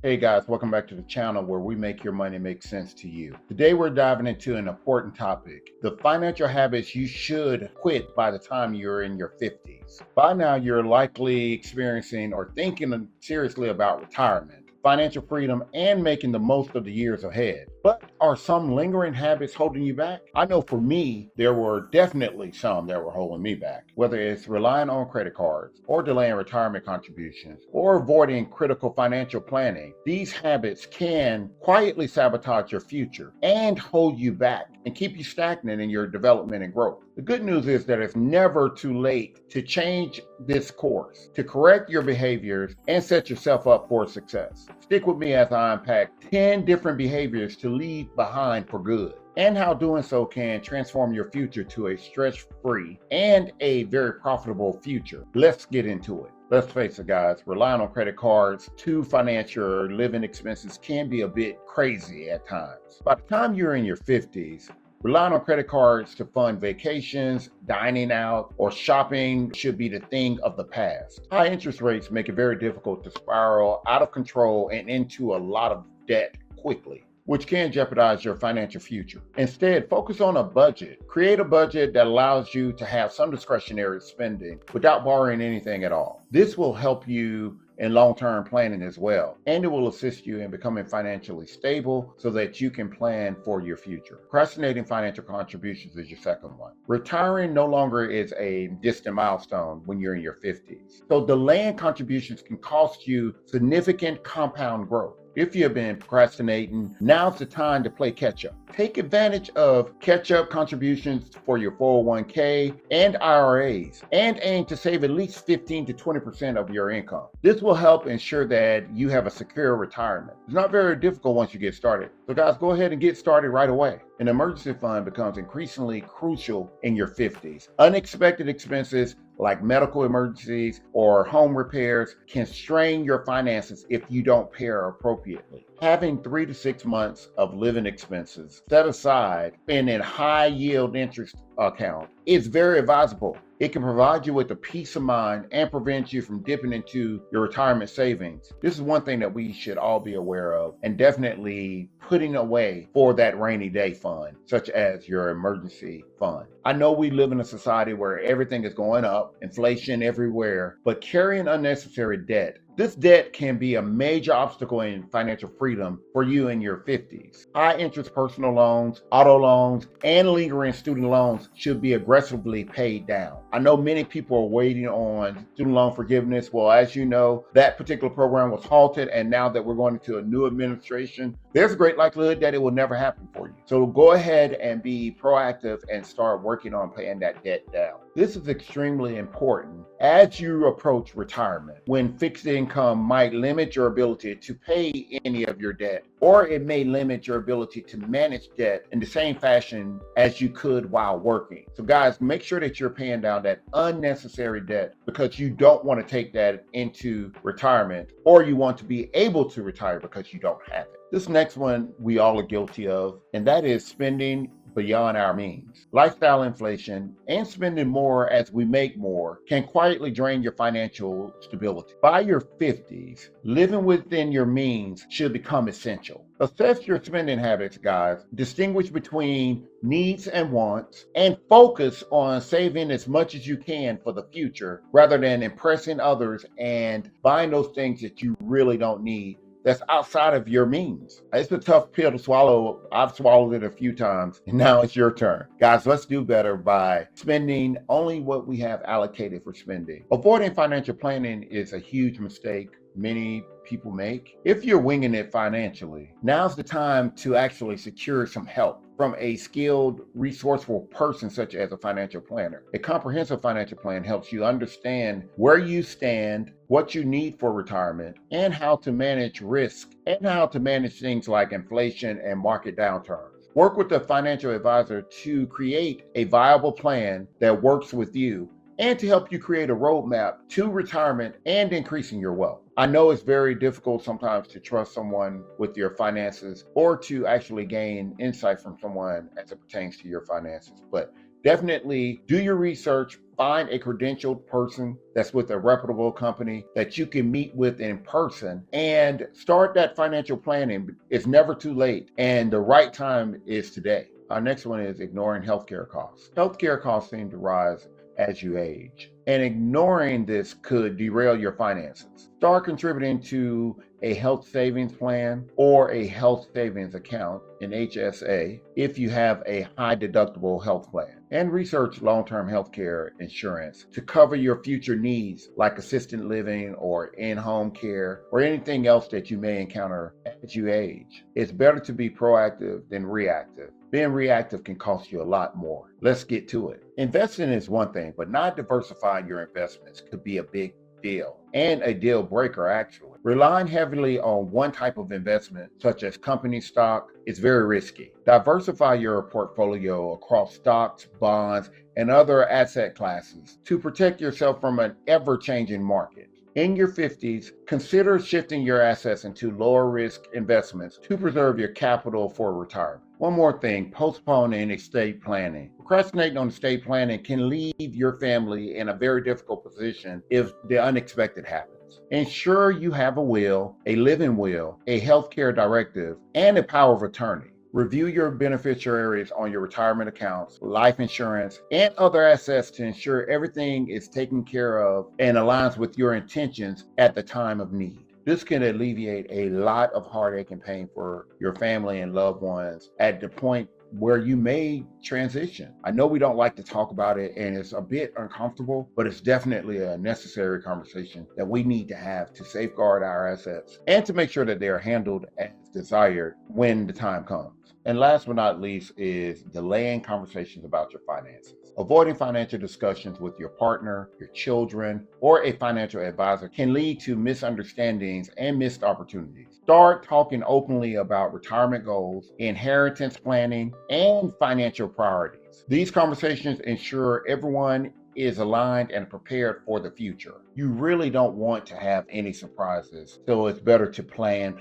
Hey guys, welcome back to the channel where we make your money make sense to you. Today we're diving into an important topic, the financial habits you should quit by the time you're in your 50s. By now, you're likely experiencing or thinking seriously about retirement, financial freedom, and making the most of the years ahead. But are some lingering habits holding you back? I know for me, there were definitely some that were holding me back, whether it's relying on credit cards or delaying retirement contributions or avoiding critical financial planning. These habits can quietly sabotage your future and hold you back and keep you stagnant in your development and growth. The good news is that it's never too late to change this course, to correct your behaviors, and set yourself up for success. Stick with me as I unpack 10 different behaviors to leave behind for good, and how doing so can transform your future to a stress-free and a very profitable future. Let's get into it. Let's face it, guys, relying on credit cards to finance your living expenses can be a bit crazy at times. By the time you're in your 50s, relying on credit cards to fund vacations, dining out, or shopping should be the thing of the past. High interest rates make it very difficult to spiral out of control and into a lot of debt quickly, which can jeopardize your financial future. Instead, focus on a budget. Create a budget that allows you to have some discretionary spending without borrowing anything at all. This will help you in long-term planning as well, and it will assist you in becoming financially stable so that you can plan for your future. Procrastinating financial contributions is your second one. Retiring no longer is a distant milestone when you're in your 50s. So delaying contributions can cost you significant compound growth. If you've been procrastinating, now's the time to play catch up. Take advantage of catch up contributions for your 401k and IRAs, and aim to save at least 15 to 20% of your income. This will help ensure that you have a secure retirement. It's not very difficult once you get started. So guys, go ahead and get started right away. An emergency fund becomes increasingly crucial in your 50s. Unexpected expenses like medical emergencies or home repairs can strain your finances if you don't pair appropriately. Having 3 to 6 months of living expenses set aside in a high yield interest account is very advisable. It can provide you with a peace of mind and prevent you from dipping into your retirement savings. This is one thing that we should all be aware of, and definitely putting away for that rainy day fund, such as your emergency fund. I know we live in a society where everything is going up, inflation everywhere, but carrying unnecessary debt, this debt can be a major obstacle in financial freedom for you in your 50s. High interest personal loans, auto loans, and lingering student loans should be aggressively paid down. I know many people are waiting on student loan forgiveness. Well, as you know, that particular program was halted, and now that we're going into a new administration, there's a great likelihood that it will never happen for you. So go ahead and be proactive and start working on paying that debt down. This is extremely important as you approach retirement, when fixed income might limit your ability to pay any of your debt, or it may limit your ability to manage debt in the same fashion as you could while working. So guys, make sure that you're paying down that unnecessary debt, because you don't want to take that into retirement, or you want to be able to retire because you don't have it. This next one we all are guilty of, and that is spending beyond our means. Lifestyle inflation and spending more as we make more can quietly drain your financial stability. By your 50s, living within your means should become essential. Assess your spending habits, guys. Distinguish between needs and wants, and focus on saving as much as you can for the future rather than impressing others and buying those things that you really don't need, that's outside of your means. It's a tough pill to swallow. I've swallowed it a few times, and now it's your turn. Guys, let's do better by spending only what we have allocated for spending. Avoiding financial planning is a huge mistake many people make. If you're winging it financially, now's the time to actually secure some help from a skilled, resourceful person such as a financial planner. A comprehensive financial plan helps you understand where you stand, what you need for retirement, and how to manage risk, and how to manage things like inflation and market downturns. Work with a financial advisor to create a viable plan that works with you, and to help you create a roadmap to retirement and increasing your wealth. I know it's very difficult sometimes to trust someone with your finances, or to actually gain insight from someone as it pertains to your finances, but definitely do your research, find a credentialed person that's with a reputable company that you can meet with in person and start that financial planning. It's never too late, and the right time is today. Our next one is ignoring healthcare costs. Healthcare costs seem to rise as you age, and ignoring this could derail your finances. Start contributing to a health savings plan or a health savings account, an HSA, if you have a high deductible health plan. And research long-term healthcare insurance to cover your future needs like assisted living or in-home care or anything else that you may encounter as you age. It's better to be proactive than reactive. Being reactive can cost you a lot more. Let's get to it. Investing is one thing, but not diversifying your investments could be a big deal and a deal breaker, actually. Relying heavily on one type of investment, such as company stock, is very risky. Diversify your portfolio across stocks, bonds, and other asset classes to protect yourself from an ever-changing market. In your 50s, consider shifting your assets into lower risk investments to preserve your capital for retirement. One more thing, postponing estate planning. Procrastinating on estate planning can leave your family in a very difficult position if the unexpected happens. Ensure you have a will, a living will, a healthcare directive, and a power of attorney. Review your beneficiaries on your retirement accounts, life insurance, and other assets to ensure everything is taken care of and aligns with your intentions at the time of need. This can alleviate a lot of heartache and pain for your family and loved ones at the point where you may transition. I know we don't like to talk about it and it's a bit uncomfortable, but it's definitely a necessary conversation that we need to have to safeguard our assets and to make sure that they are handled as desired when the time comes. And last but not least is delaying conversations about your finances. Avoiding financial discussions with your partner, your children, or a financial advisor can lead to misunderstandings and missed opportunities. Start talking openly about retirement goals, inheritance planning, and financial priorities. These conversations ensure everyone is aligned and prepared for the future. You really don't want to have any surprises, so it's better to plan.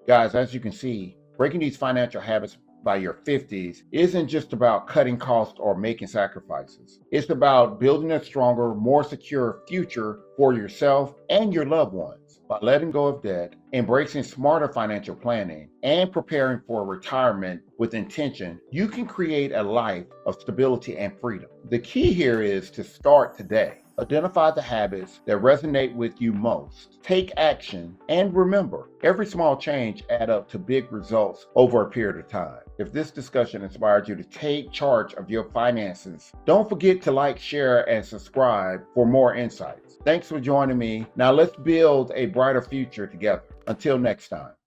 Guys, as you can see, breaking these financial habits by your 50s isn't just about cutting costs or making sacrifices. It's about building a stronger, more secure future for yourself and your loved ones. By letting go of debt, embracing smarter financial planning, and preparing for retirement with intention, you can create a life of stability and freedom. The key here is to start today. Identify the habits that resonate with you most. Take action, and remember, every small change adds up to big results over a period of time. If this discussion inspired you to take charge of your finances, don't forget to like, share, and subscribe for more insights. Thanks for joining me. Now let's build a brighter future together. Until next time.